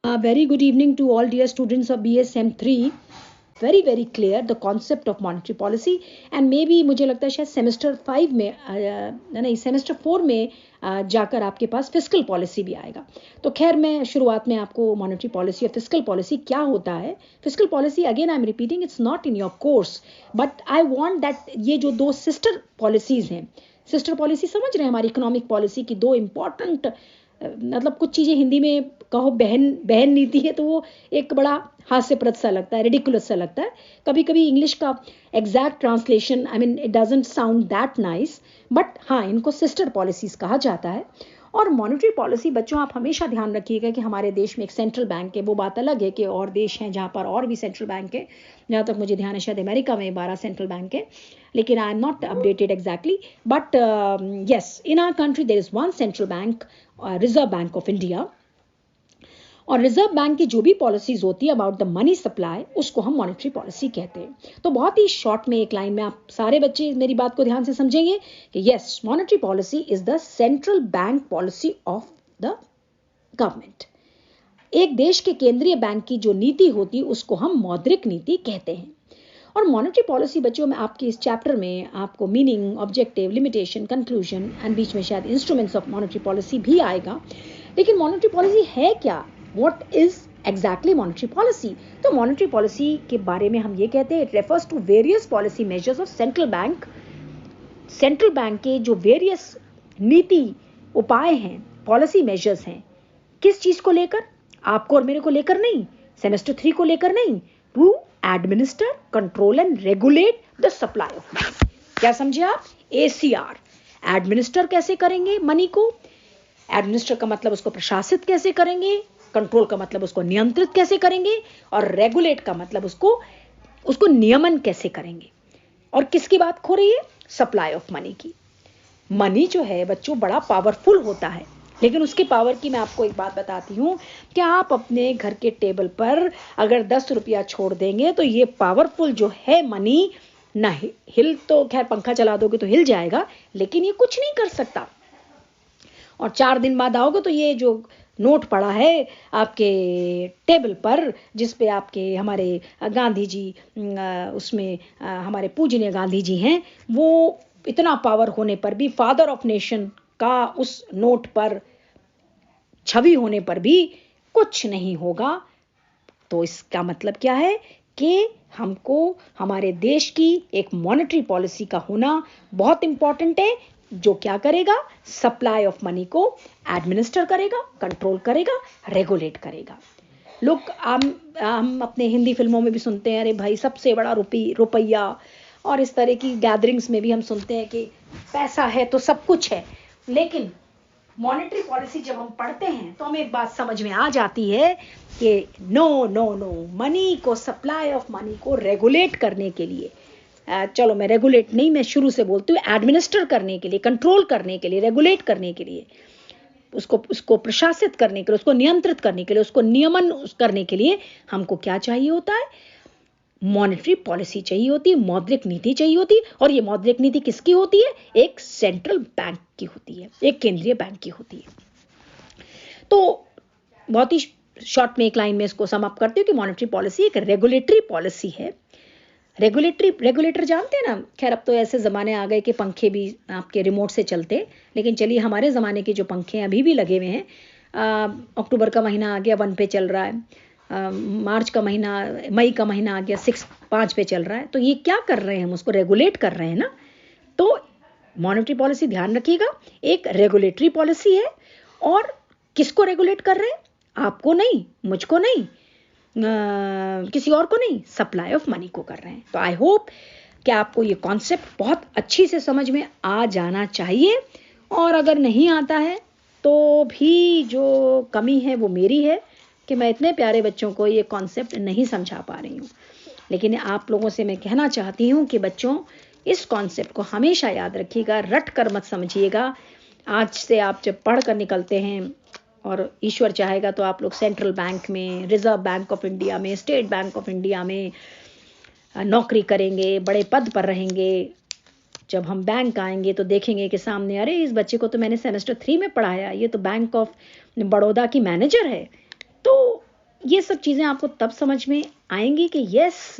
Very good evening to all dear students of BSM 3. very clear the concept of monetary policy and maybe मुझे लगता है शायद semester 5 में नहीं semester 4 में जाकर आपके पास फिस्कल पॉलिसी भी आएगा। तो खैर मैं शुरुआत में आपको मॉनेटरी पॉलिसी और फिस्कल पॉलिसी क्या होता है। Fiscal policy again I am repeating it's not in your course but I want that ये जो दो सिस्टर पॉलिसीज हैं, सिस्टर पॉलिसी समझ रहे हैं हमारी इकोनॉमिक पॉलिसी की दो इंपॉर्टेंट मतलब कुछ चीज़ें हिंदी में कहो बहन नीति है तो वो एक बड़ा हास्यप्रद सा लगता है, रिडिकुलस सा लगता है। कभी कभी इंग्लिश का exact translation I mean it doesn't sound that nice but हाँ इनको सिस्टर पॉलिसीज कहा जाता है। और मॉनेटरी पॉलिसी बच्चों आप हमेशा ध्यान रखिएगा कि हमारे देश में एक सेंट्रल बैंक है, वो बात अलग है कि और देश हैं जहाँ पर और भी सेंट्रल बैंक है। जहाँ तक मुझे ध्यान है शायद अमेरिका में 12 सेंट्रल बैंक है, लेकिन I am not updated exactly but yes in our country there is one central bank, Reserve Bank of India. और रिजर्व बैंक की जो भी पॉलिसीज होती है अबाउट द मनी सप्लाई उसको हम मॉनेटरी पॉलिसी कहते हैं। तो बहुत ही शॉर्ट में एक लाइन में आप सारे बच्चे मेरी बात को ध्यान से समझेंगे कि yes monetary policy is the central bank policy of the government. एक देश के केंद्रीय बैंक की जो नीति होती है उसको हम मौद्रिक नीति कहते हैं। और मॉनेटरी पॉलिसी बच्चों में आपके इस चैप्टर में आपको meaning, objective, limitation, conclusion and बीच में शायद इंस्ट्रूमेंट्स ऑफ मॉनेटरी पॉलिसी भी आएगा। लेकिन मॉनेटरी पॉलिसी है क्या? What is exactly monetary policy? तो monetary policy के बारे में हम ये कहते हैं it refers to various policy measures of central bank। central bank के जो various नीति उपाय हैं, policy measures हैं, किस चीज को लेकर? आपको और मेरे को लेकर नहीं, सेमेस्टर 3 को लेकर नहीं, to administer, control and regulate the supply of money। क्या समझे आप? ACR एडमिनिस्टर कैसे करेंगे मनी को? एडमिनिस्टर का मतलब उसको प्रशासित कैसे करेंगे, कंट्रोल का मतलब उसको नियंत्रित कैसे करेंगे, और रेगुलेट का मतलब उसको नियमन कैसे करेंगे। और किसकी बात हो रही है? सप्लाई ऑफ मनी की। मनी जो है बच्चों बड़ा पावरफुल होता है, लेकिन उसके पावर की मैं आपको एक बात बताती हूँ कि आप अपने घर के टेबल पर अगर 10 रुपया छोड़ देंगे तो ये पावरफुल जो है मनी ना हिल तो खैर पंखा चला दोगे तो हिल जाएगा, लेकिन ये कुछ नहीं कर सकता। और 4 दिन बाद आओगे तो ये जो नोट पड़ा है आपके टेबल पर जिस पे आपके हमारे गांधी जी उसमें हमारे पूजनीय गांधी जी हैं, वो इतना पावर होने पर भी, फादर ऑफ नेशन का उस नोट पर छवि होने पर भी कुछ नहीं होगा। तो इसका मतलब क्या है कि हमको हमारे देश की एक मॉनेटरी पॉलिसी का होना बहुत इंपॉर्टेंट है, जो क्या करेगा? सप्लाई ऑफ मनी को एडमिनिस्टर करेगा, कंट्रोल करेगा, रेगुलेट करेगा। लोग हम अपने हिंदी फिल्मों में भी सुनते हैं, अरे भाई सबसे बड़ा रुपया, और इस तरह की गैदरिंग्स में भी हम सुनते हैं कि पैसा है तो सब कुछ है। लेकिन मॉनेटरी पॉलिसी जब हम पढ़ते हैं तो हमें एक बात समझ में आ जाती है कि नो मनी को, सप्लाई ऑफ मनी को रेगुलेट करने के लिए, चलो मैं रेगुलेट नहीं, मैं शुरू से बोलती हूँ, एडमिनिस्टर करने के लिए, कंट्रोल करने के लिए, रेगुलेट करने के लिए, उसको प्रशासित करने के लिए, उसको नियंत्रित करने के लिए, उसको नियमन करने के लिए हमको क्या चाहिए होता है? मॉनेटरी पॉलिसी चाहिए होती है, मौद्रिक नीति चाहिए होती है। और ये मौद्रिक नीति किसकी होती है? एक सेंट्रल बैंक की होती है, एक केंद्रीय बैंक की होती है। तो बहुत ही शॉर्ट में एक लाइन में इसको सम अप करती हूँ कि मॉनेटरी पॉलिसी एक रेगुलेटरी पॉलिसी है। रेगुलेटर जानते हैं ना? खैर अब तो ऐसे ज़माने आ गए कि पंखे भी आपके रिमोट से चलते, लेकिन चलिए हमारे ज़माने के जो पंखे अभी भी लगे हुए हैं, अक्टूबर का महीना आ गया 1 पे चल रहा है, मार्च का महीना, मई का महीना आ गया 5 पे चल रहा है। तो ये क्या कर रहे हैं? हम उसको रेगुलेट कर रहे हैं ना। तो मॉनेटरी पॉलिसी ध्यान रखिएगा एक रेगुलेटरी पॉलिसी है। और किसको रेगुलेट कर रहे हैं? आपको नहीं, मुझको नहीं, किसी और को नहीं, सप्लाई ऑफ मनी को कर रहे हैं। तो आई होप कि आपको ये कॉन्सेप्ट बहुत अच्छी से समझ में आ जाना चाहिए। और अगर नहीं आता है तो भी जो कमी है वो मेरी है कि मैं इतने प्यारे बच्चों को ये कॉन्सेप्ट नहीं समझा पा रही हूँ। लेकिन आप लोगों से मैं कहना चाहती हूँ कि बच्चों इस कॉन्सेप्ट को हमेशा याद रखिएगा, रट कर मत समझिएगा। आज से आप जब पढ़ कर निकलते हैं और ईश्वर चाहेगा तो आप लोग सेंट्रल बैंक में, रिजर्व बैंक ऑफ इंडिया में, स्टेट बैंक ऑफ इंडिया में नौकरी करेंगे, बड़े पद पर रहेंगे। जब हम बैंक आएंगे तो देखेंगे कि सामने, अरे इस बच्चे को तो मैंने सेमेस्टर 3 में पढ़ाया, ये तो बैंक ऑफ बड़ौदा की मैनेजर है। तो ये सब चीजें आपको तब समझ में आएंगी कि यस,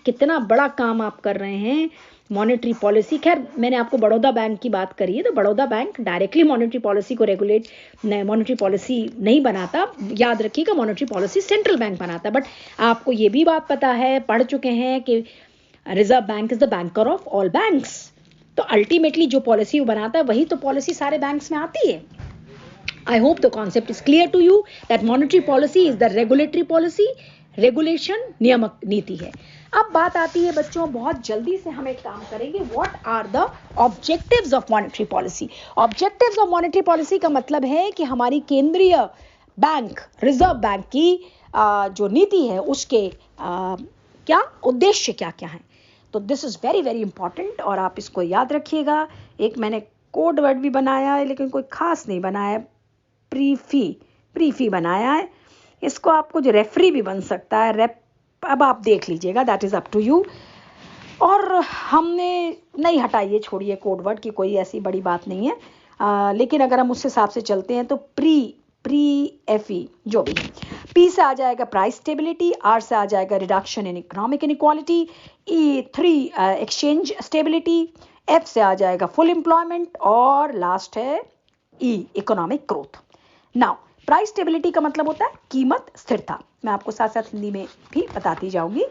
कितना बड़ा काम आप कर रहे हैं। मॉनेटरी पॉलिसी, खैर मैंने आपको बड़ौदा बैंक की बात करी है, तो Baroda bank directly monetary policy को रेगुलेट, मॉनेटरी पॉलिसी नहीं बनाता, याद रखिएगा मॉनेटरी पॉलिसी सेंट्रल बैंक बनाता है। बट आपको ये भी बात पता है, पढ़ चुके हैं कि reserve bank is the banker of all banks. तो अल्टीमेटली जो पॉलिसी वो बनाता है वही तो पॉलिसी सारे बैंक्स में आती है। I hope the concept is clear to you that monetary policy is the regulatory policy, regulation नियामक नीति है। अब बात आती है बच्चों, बहुत जल्दी से हम एक काम करेंगे, what are the objectives of monetary policy. Objectives of monetary policy का मतलब है कि हमारी केंद्रीय बैंक, रिजर्व बैंक की जो नीति है उसके क्या उद्देश्य क्या क्या है। तो this is very very important और आप इसको याद रखिएगा। एक मैंने कोड वर्ड भी बनाया है लेकिन कोई खास नहीं बनाया है, प्रीफी बनाया है। इसको आपको जो रेफरी भी बन सकता है, अब आप देख लीजिएगा, that is up to you. और हमने नहीं हटाइए, छोड़िए कोड वर्ड की, कोई ऐसी बड़ी बात नहीं है। लेकिन अगर हम उस हिसाब से चलते हैं तो प्री एफई जो भी है, पी से आ जाएगा प्राइस स्टेबिलिटी, आर से आ जाएगा reduction in economic inequality, E 3 exchange stability, F से आ जाएगा फुल एम्प्लॉयमेंट और लास्ट है E economic growth. Now price stability का मतलब होता है कीमत स्थिरता। मैं आपको साथ साथ हिंदी में भी बताती जाऊंगी।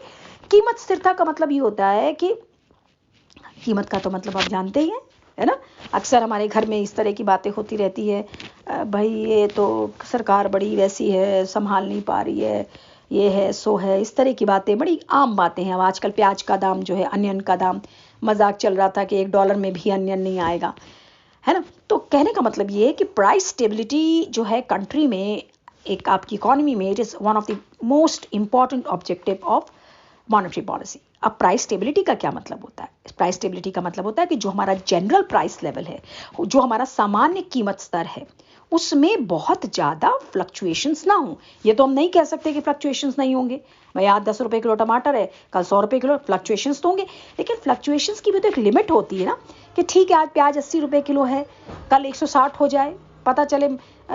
कीमत स्थिरता का मतलब ये होता है कि कीमत का तो मतलब आप जानते ही हैं, है ना। अक्सर हमारे घर में इस तरह की बातें होती रहती है, भाई ये तो सरकार बड़ी वैसी है, संभाल नहीं पा रही है, ये है सो है, इस तरह की बातें बड़ी आम बातें हैं। अब आजकल प्याज का दाम जो है, अनियन का दाम, मजाक चल रहा था कि $1 में भी अनियन नहीं आएगा, है ना। तो कहने का मतलब ये है कि प्राइस स्टेबिलिटी जो है कंट्री में, एक आपकी इकोनॉमी में, it is one of the most important objective of monetary policy. अब प्राइस स्टेबिलिटी का क्या मतलब होता है? प्राइस स्टेबिलिटी का मतलब होता है कि जो हमारा जनरल प्राइस लेवल है, जो हमारा सामान्य कीमत स्तर है, उसमें बहुत ज़्यादा फ्लक्चुएशंस ना हो। ये तो हम नहीं कह सकते कि फ्लक्चुएशंस नहीं होंगे। भाई आज 10 रुपए किलो टमाटर है, कल 100 रुपए किलो, फ्लक्चुएशंस तो होंगे। लेकिन फ्लक्चुएशंस की भी तो एक लिमिट होती है ना, कि ठीक है आज प्याज 80 रुपए किलो है, कल 160 हो जाए, पता चले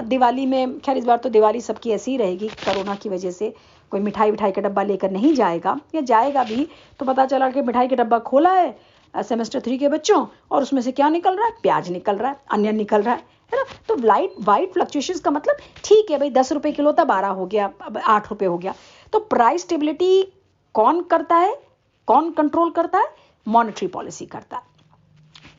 दिवाली में, खैर इस बार तो दिवाली सबकी ऐसी ही रहेगी कोरोना की वजह से, कोई मिठाई का डब्बा लेकर नहीं जाएगा, या जाएगा भी तो पता चला कि मिठाई का डब्बा खोला है सेमेस्टर 3 के बच्चों, और उसमें से क्या निकल रहा है? प्याज निकल रहा है, अनियन निकल रहा है ना। तो वाइट फ्लक्चुएशंस का मतलब ठीक है भाई 10 रुपए किलो था, 12 हो गया, अब 8 रुपए हो गया। तो प्राइस स्टेबिलिटी कौन करता है, कौन कंट्रोल करता है? मॉनेटरी पॉलिसी करता है।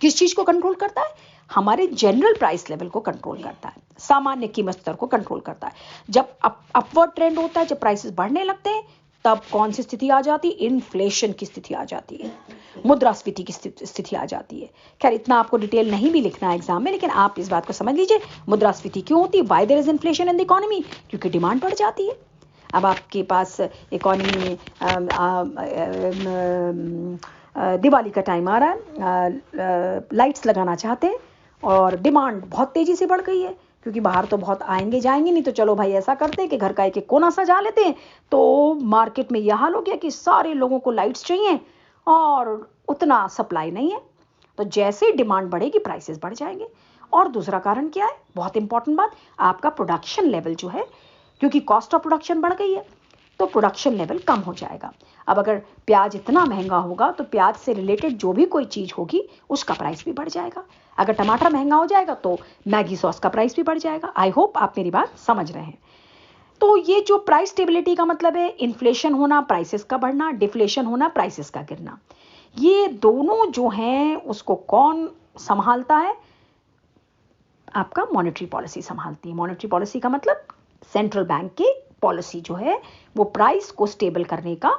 किस चीज को कंट्रोल करता है? हमारे जनरल प्राइस लेवल को कंट्रोल करता है, सामान्य कीमत स्तर को कंट्रोल करता है। जब अपवर्ड ट्रेंड होता है, जब प्राइसेस बढ़ने लगते हैं, तब कौन सी स्थिति आ जाती है? इन्फ्लेशन की स्थिति आ जाती है, मुद्रास्फीति की स्थिति आ जाती है। खैर इतना आपको डिटेल नहीं भी लिखना है एग्जाम में, लेकिन आप इस बात को समझ लीजिए, मुद्रास्फीति क्यों होती है? Why there is inflation in the economy? क्योंकि डिमांड बढ़ जाती है। अब आपके पास इकोनॉमी में दिवाली का टाइम आ रहा है, लाइट्स लगाना चाहते हैं और डिमांड बहुत तेजी से बढ़ गई है, क्योंकि बाहर तो बहुत आएंगे जाएंगे नहीं, तो चलो भाई ऐसा करते हैं कि घर का एक एक कोना सजा लेते हैं। तो मार्केट में यह हाल हो गया कि सारे लोगों को लाइट्स चाहिए और उतना सप्लाई नहीं है। तो जैसे डिमांड बढ़ेगी प्राइसेस बढ़ जाएंगे। और दूसरा कारण क्या है? बहुत इंपॉर्टेंट बात, आपका प्रोडक्शन लेवल जो है, क्योंकि कॉस्ट ऑफ प्रोडक्शन बढ़ गई है तो प्रोडक्शन लेवल कम हो जाएगा। अब अगर प्याज इतना महंगा होगा तो प्याज से रिलेटेड जो भी कोई चीज होगी उसका प्राइस भी बढ़ जाएगा। अगर टमाटर महंगा हो जाएगा तो मैगी सॉस का प्राइस भी बढ़ जाएगा। आई होप आप मेरी बात समझ रहे हैं। तो ये जो प्राइस स्टेबिलिटी का मतलब है, इन्फ्लेशन होना, प्राइसेस का बढ़ना, डिफ्लेशन होना, प्राइसेस का गिरना, ये दोनों जो हैं उसको कौन संभालता है? आपका मॉनेटरी पॉलिसी संभालती है। मॉनेटरी पॉलिसी का मतलब सेंट्रल बैंक की पॉलिसी जो है वो प्राइस को स्टेबल करने का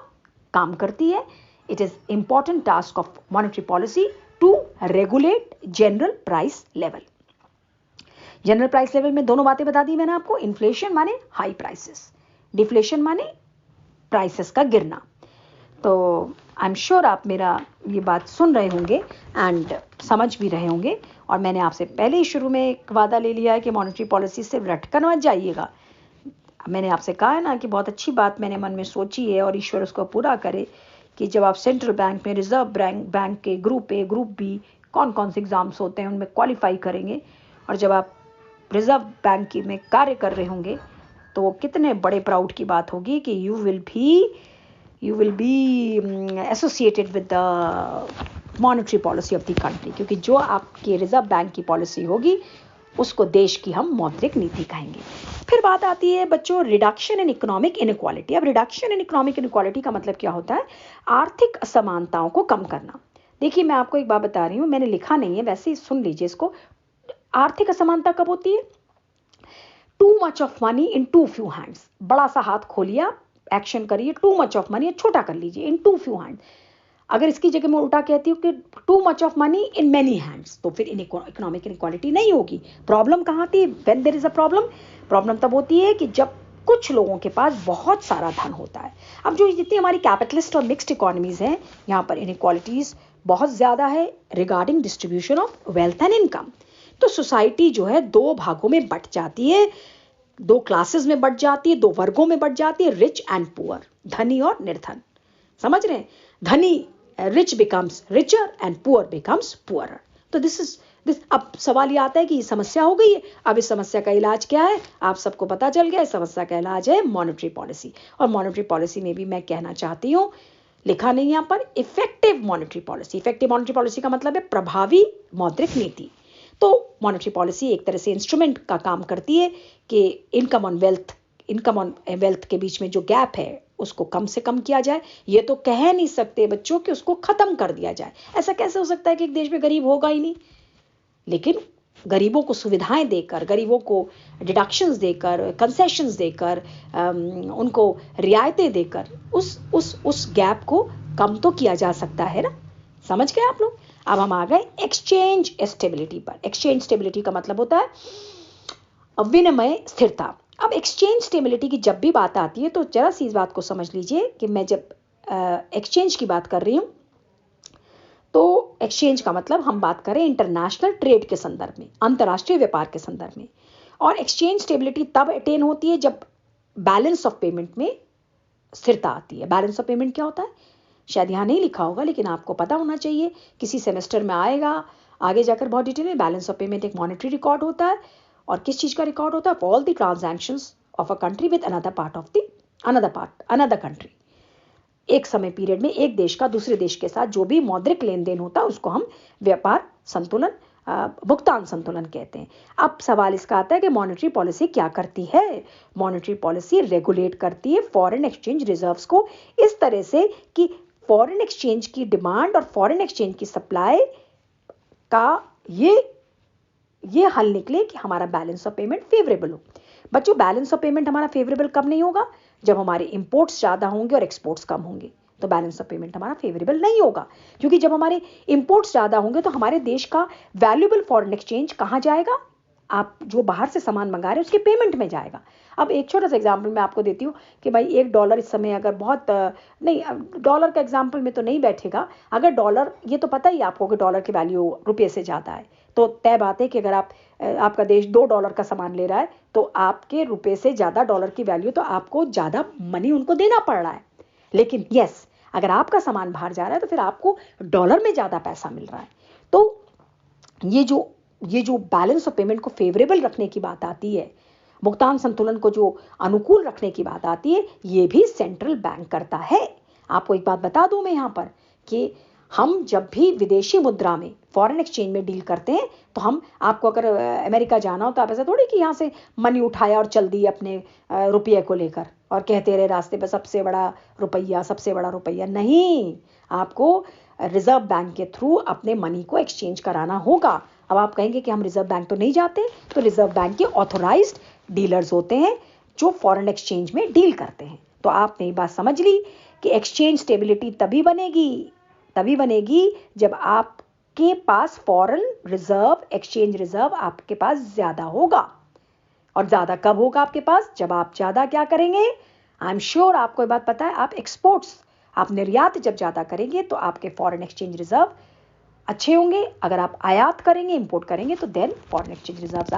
काम करती है। It is important task of monetary policy to regulate general price level. General price level में दोनों बातें बता दी मैंने आपको, इन्फ्लेशन माने हाई प्राइसेस, डिफ्लेशन माने प्राइसेस का गिरना। तो आई एम श्योर आप मेरा ये बात सुन रहे होंगे एंड समझ भी रहे होंगे। और मैंने आपसे पहले ही शुरू में एक वादा ले लिया है कि मॉनेटरी पॉलिसी से रटकर मत जाइएगा। मैंने आपसे कहा है ना कि बहुत अच्छी बात मैंने मन में सोची है और ईश्वर उसको पूरा करे, कि जब आप सेंट्रल बैंक में, रिजर्व बैंक के ग्रुप ए, ग्रुप बी, कौन कौन से एग्जाम्स होते हैं उनमें क्वालिफाई करेंगे, और जब आप रिजर्व बैंक में कार्य कर रहे होंगे तो कितने बड़े प्राउड की बात होगी कि you will be associated with the monetary policy of the country, क्योंकि जो आपकी रिजर्व बैंक की पॉलिसी होगी उसको देश की हम मौद्रिक नीति कहेंगे। फिर बात आती है बच्चों रिडक्शन इन इकोनॉमिक इनइक्वालिटी। अब रिडक्शन इन इकोनॉमिक इनइक्वालिटी का मतलब क्या होता है? आर्थिक असमानताओं को कम करना। देखिए मैं आपको एक बात बता रही हूँ, मैंने लिखा नहीं है, वैसे ही सुन लीजिए इसको। आर्थिक असमानता कब होती है? Too much of money in too few hands. बड़ा सा हाथ खोलिए, एक्शन करिए, टू मच ऑफ मनी छोटा कर लीजिए, इन टू फ्यू हैंड्स। अगर इसकी जगह मैं उल्टा कहती हूँ कि too much of money in many hands, तो फिर इकोनॉमिक इनइक्वालिटी नहीं होगी। प्रॉब्लम कहाँ थी? When there is a problem तब होती है कि जब कुछ लोगों के पास बहुत सारा धन होता है। अब जो जितनी हमारी कैपिटलिस्ट और मिक्स्ड इकोनॉमीज हैं, यहाँ पर इनइक्वालिटीज बहुत ज्यादा है regarding distribution of wealth and income. तो सोसाइटी जो है दो भागों में बट जाती है, दो क्लासेस में बट जाती है, दो वर्गों में बट जाती है, रिच एंड पुअर, धनी और निर्धन। समझ रहे हैं? धनी rich becomes richer and poor becomes poorer. तो दिस अब सवाल ये आता है कि ये समस्या हो गई है। अब इस समस्या का इलाज क्या है? आप सबको पता चल गया, इस समस्या का इलाज है मॉनेटरी पॉलिसी। और मॉनेटरी पॉलिसी में भी मैं कहना चाहती हूँ, लिखा नहीं यहाँ पर, effective monetary policy. Effective monetary policy का मतलब है प्रभावी मौद्रिक नीति। तो मॉनेटरी पॉलिसी एक तरह से इंस्ट्रूमेंट का काम करती है कि इनकम ऑन वेल्थ के बीच में जो गैप है उसको कम से कम किया जाए। ये तो कह नहीं सकते बच्चों कि उसको खत्म कर दिया जाए। ऐसा कैसे हो सकता है कि एक देश में गरीब होगा ही नहीं? लेकिन गरीबों को सुविधाएं देकर, गरीबों को डिडक्शंस देकर, कंसेशंस देकर, उनको रियायतें देकर उस गैप को कम तो किया जा सकता है ना। समझ गए आप लोग? अब हम आ गए एक्सचेंज स्टेबिलिटी पर। एक्सचेंज स्टेबिलिटी का मतलब होता है विनिमय स्थिरता। अब एक्सचेंज स्टेबिलिटी की जब भी बात आती है तो जरा सी इस बात को समझ लीजिए कि मैं जब एक्सचेंज की बात कर रही हूं तो एक्सचेंज का मतलब हम बात करें इंटरनेशनल ट्रेड के संदर्भ में, अंतर्राष्ट्रीय व्यापार के संदर्भ में। और एक्सचेंज स्टेबिलिटी तब अटेन होती है जब बैलेंस ऑफ पेमेंट में स्थिरता आती है। बैलेंस ऑफ पेमेंट क्या होता है? शायद यहाँ नहीं लिखा होगा लेकिन आपको पता होना चाहिए, किसी सेमेस्टर में आएगा आगे जाकर बहुत डिटेल में। बैलेंस ऑफ पेमेंट एक मॉनेटरी रिकॉर्ड होता है। और किस चीज का रिकॉर्ड होता है? All the transactions of a country with another country. एक समय पीरियड में एक देश का दूसरे देश के साथ जो भी मौद्रिक लेन देन होता है उसको हम व्यापार संतुलन, भुगतान संतुलन कहते हैं। अब सवाल इसका आता है कि मॉनेटरी पॉलिसी क्या करती है? मॉनेटरी पॉलिसी रेगुलेट करती है फॉरेन एक्सचेंज रिजर्व्स को इस तरह से कि फॉरेन एक्सचेंज की डिमांड और फॉरेन एक्सचेंज की सप्लाई का ये हल निकले कि हमारा बैलेंस ऑफ पेमेंट फेवरेबल हो। बच्चों बैलेंस ऑफ पेमेंट हमारा फेवरेबल कब नहीं होगा? जब हमारे इंपोर्ट्स ज्यादा होंगे और एक्सपोर्ट्स कम होंगे, तो बैलेंस ऑफ पेमेंट हमारा फेवरेबल नहीं होगा। क्योंकि जब हमारे इंपोर्ट्स ज्यादा होंगे तो हमारे देश का वैल्यूएबल फॉरेन एक्सचेंज कहां जाएगा? आप जो बाहर से सामान मंगा रहे हैं उसके पेमेंट में जाएगा। अब एक छोटा सा एग्जांपल मैं आपको देती हूँ कि भाई $1 इस समय अगर बहुत नहीं, डॉलर का एग्जांपल में तो नहीं बैठेगा। अगर डॉलर, ये तो पता ही आपको कि डॉलर की वैल्यू रुपये से ज़्यादा है, तो तय बात है कि अगर आपका देश $2 का सामान ले रहा है तो आपके रुपये से ज़्यादा डॉलर की वैल्यू, तो आपको ज़्यादा मनी उनको देना पड़ रहा है। लेकिन यस, अगर आपका सामान बाहर जा रहा है तो फिर आपको डॉलर में ज़्यादा पैसा मिल रहा है। तो ये जो बैलेंस ऑफ पेमेंट को फेवरेबल रखने की बात आती है, भुगतान संतुलन को जो अनुकूल रखने की बात आती है, ये भी सेंट्रल बैंक करता है। आपको एक बात बता दूं मैं यहाँ पर कि हम जब भी विदेशी मुद्रा में फॉरेन एक्सचेंज में डील करते हैं तो हम, आपको अगर अमेरिका जाना हो तो आप ऐसा थोड़ी कि यहाँ से मनी उठाया और चल दिए अपने रुपये को लेकर और कहते रहे रास्ते पर सबसे बड़ा रुपया। नहीं, आपको रिजर्व बैंक के थ्रू अपने मनी को एक्सचेंज कराना होगा। अब आप कहेंगे कि हम रिजर्व बैंक तो नहीं जाते, तो रिजर्व बैंक के ऑथोराइज्ड डीलर्स होते हैं जो फॉरेन एक्सचेंज में डील करते हैं। तो आपने ये बात समझ ली कि एक्सचेंज स्टेबिलिटी तभी बनेगी जब आपके पास फॉरेन रिजर्व, एक्सचेंज रिजर्व आपके पास ज्यादा होगा। और ज्यादा कब होगा आपके पास? जब आप ज्यादा क्या करेंगे? आई एम श्योर आपको ये बात पता है, आप निर्यात जब ज्यादा करेंगे तो आपके फॉरेन एक्सचेंज रिजर्व अच्छे होंगे। अगर आप आयात करेंगे, इंपोर्ट करेंगे, तो then foreign exchange reserves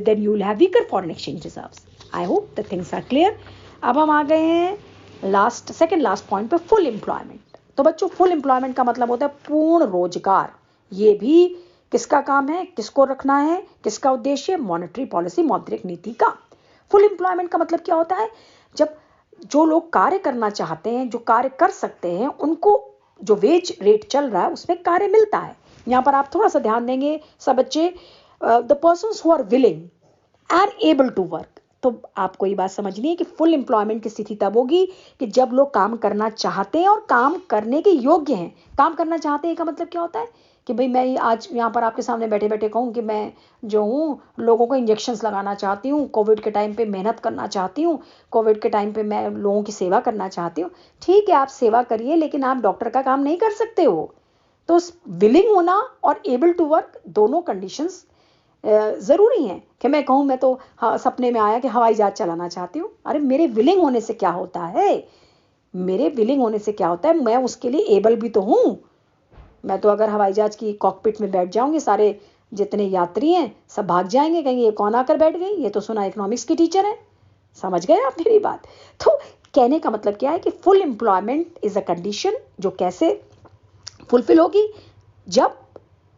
then you'll have weaker foreign exchange reserves. I hope the things are clear. अब हम आ गए हैं सेकंड लास्ट पॉइंट पे, फुल एम्प्लॉयमेंट। तो बच्चों फुल एम्प्लॉयमेंट का मतलब होता है पूर्ण रोजगार। ये भी किसका काम है, किसको रखना है, किसका उद्देश्य? मॉनेटरी पॉलिसी, मौद्रिक नीति का। फुल एम्प्लॉयमेंट का मतलब क्या होता है? जब जो लोग कार्य करना चाहते हैं, जो कार्य कर सकते हैं, उनको जो वेज रेट चल रहा है उसमें कार्य मिलता है। यहाँ पर आप थोड़ा सा ध्यान देंगे सब बच्चे, the persons who are willing and able to work. तो आपको ये बात समझनी है कि फुल एम्प्लॉयमेंट की स्थिति तब होगी कि जब लोग काम करना चाहते हैं और काम करने के योग्य हैं। काम करना चाहते हैं का मतलब क्या होता है कि भाई मैं आज यहाँ पर आपके सामने बैठे बैठे कहूँ कि मैं जो हूँ लोगों को इंजेक्शंस लगाना चाहती हूँ, कोविड के टाइम पे मेहनत करना चाहती हूँ, कोविड के टाइम पे मैं लोगों की सेवा करना चाहती हूँ। ठीक है, आप सेवा करिए, लेकिन आप डॉक्टर का काम नहीं कर सकते हो। तो विलिंग होना और एबल टू वर्क दोनों कंडीशंस ज़रूरी हैं। कि मैं कहूँ मैं तो सपने में आया कि हवाई जहाज चलाना चाहती हूँ। अरे मेरे विलिंग होने से क्या होता है? मेरे विलिंग होने से क्या होता है? मैं उसके लिए एबल भी तो हूँ। मैं तो अगर हवाई जहाज की कॉकपिट में बैठ जाऊंगी, सारे जितने यात्री हैं सब भाग जाएंगे, कहेंगे ये कौन आकर बैठ गई, ये तो सुना इकोनॉमिक्स की टीचर है। समझ गए आप मेरी बात? तो कहने का मतलब क्या है कि full employment is a condition जो कैसे फुलफिल होगी? जब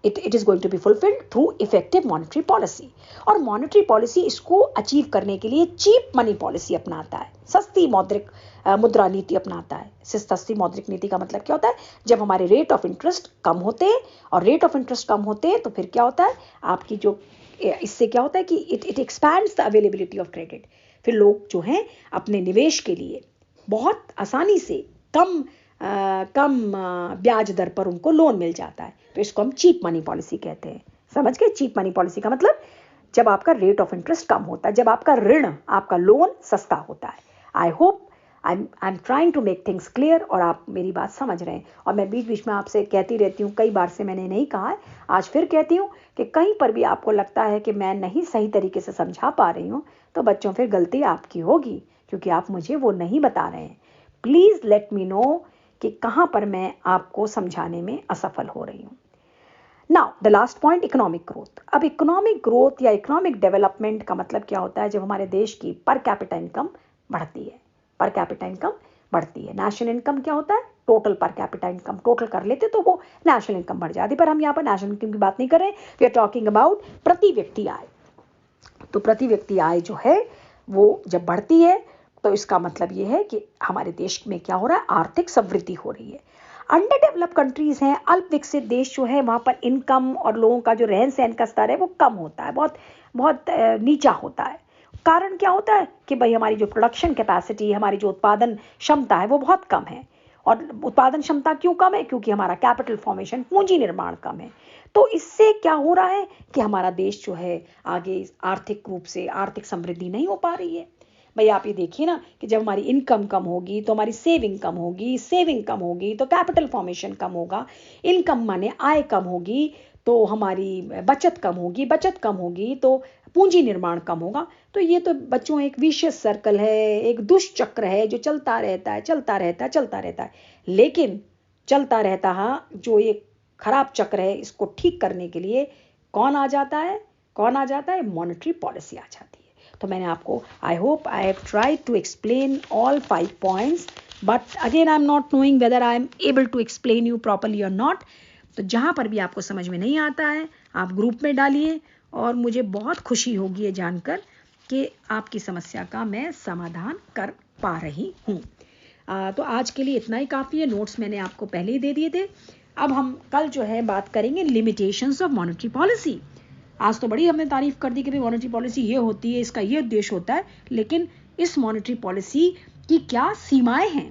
it is going to be fulfilled through effective monetary policy। और monetary policy इसको अचीव करने के लिए चीप मनी पॉलिसी अपनाता है, सस्ती मौद्रिक मुद्रा नीति अपनाता है। सस्ती मौद्रिक नीति का मतलब क्या होता है? जब हमारे रेट ऑफ इंटरेस्ट कम होते हैं, और रेट ऑफ इंटरेस्ट कम होते हैं तो फिर क्या होता है आपकी जो, इससे क्या होता है कि it expands the availability of credit. फिर लोग जो हैं अपने निवेश के लिए बहुत आसानी से कम ब्याज दर पर उनको लोन मिल जाता है। तो इसको हम चीप मनी पॉलिसी कहते हैं। समझ गए? चीप मनी पॉलिसी का मतलब जब आपका रेट ऑफ इंटरेस्ट कम होता है, जब आपका ऋण, आपका लोन सस्ता होता है। I hope I am trying to make things clear, और आप मेरी बात समझ रहे हैं। और मैं बीच बीच में आपसे कहती रहती हूँ, कई बार से मैंने नहीं कहा है, आज फिर कहती हूँ कि कहीं पर भी आपको लगता है कि मैं नहीं सही तरीके से समझा पा रही हूँ, तो बच्चों फिर गलती आपकी होगी, क्योंकि आप मुझे वो नहीं बता रहे हैं। प्लीज़ लेट मी नो कि कहाँ पर मैं आपको समझाने में असफल हो रही हूँ। Now the last point, economic growth. अब इकोनॉमिक ग्रोथ या इकोनॉमिक डेवलपमेंट का मतलब क्या होता है? जब हमारे देश की पर कैपिटा इनकम बढ़ती है। पर कैपिटा इनकम बढ़ती है। नेशनल इनकम क्या होता है? Total per capita income total कर लेते तो वो नेशनल इनकम बढ़ जाती, पर हम यहाँ पर नेशनल इनकम की बात नहीं कर रहे हैं। वी आर टॉकिंग अबाउट प्रति व्यक्ति आय। तो प्रति व्यक्ति आय जो है वो जब बढ़ती है तो इसका मतलब ये है कि हमारे देश में क्या हो रहा है? आर्थिक समृद्धि हो रही है। अंडर डेवलप्ड कंट्रीज हैं, अल्प विकसित देश जो है, वहाँ पर इनकम और लोगों का जो रहन सहन का स्तर है वो कम होता है, बहुत बहुत नीचा होता है। कारण क्या होता है कि भाई हमारी जो प्रोडक्शन कैपेसिटी, हमारी जो उत्पादन क्षमता है वो बहुत कम है। और उत्पादन क्षमता क्यों कम है? क्योंकि हमारा कैपिटल फॉर्मेशन, पूंजी निर्माण कम है। तो इससे क्या हो रहा है कि हमारा देश जो है आगे आर्थिक रूप से आर्थिक समृद्धि नहीं हो पा रही है। भाई आप ये देखिए ना कि जब हमारी इनकम कम होगी तो हमारी सेविंग कम होगी, सेविंग कम होगी तो कैपिटल फॉर्मेशन कम होगा, इनकम माने आय कम होगी तो हमारी बचत कम होगी, बचत कम होगी तो पूंजी निर्माण कम होगा। तो ये तो बच्चों एक विशियस सर्कल है, एक दुष्चक्र है जो चलता रहता है, चलता रहता है, चलता रहता है। लेकिन चलता रहता है जो ये खराब चक्र है, इसको ठीक करने के लिए कौन आ जाता है? कौन आ जाता है? मॉनेटरी पॉलिसी आ जाती है। तो मैंने आपको, I hope I have tried to explain all 5 points, but again I am not knowing whether I am able to explain you properly और नॉट। तो जहाँ पर भी आपको समझ में नहीं आता है आप ग्रुप में डालिए, और मुझे बहुत खुशी होगी ये जानकर कि आपकी समस्या का मैं समाधान कर पा रही हूँ। तो आज के लिए इतना ही काफ़ी है। नोट्स मैंने आपको पहले ही दे दिए थे। अब हम कल जो है बात करेंगे लिमिटेशंस ऑफ मॉनेटरी पॉलिसी। आज तो बड़ी हमने तारीफ कर दी कि भाई मॉनेटरी पॉलिसी ये होती है, इसका ये उद्देश्य होता है, लेकिन इस मॉनेटरी पॉलिसी की क्या सीमाएं हैं,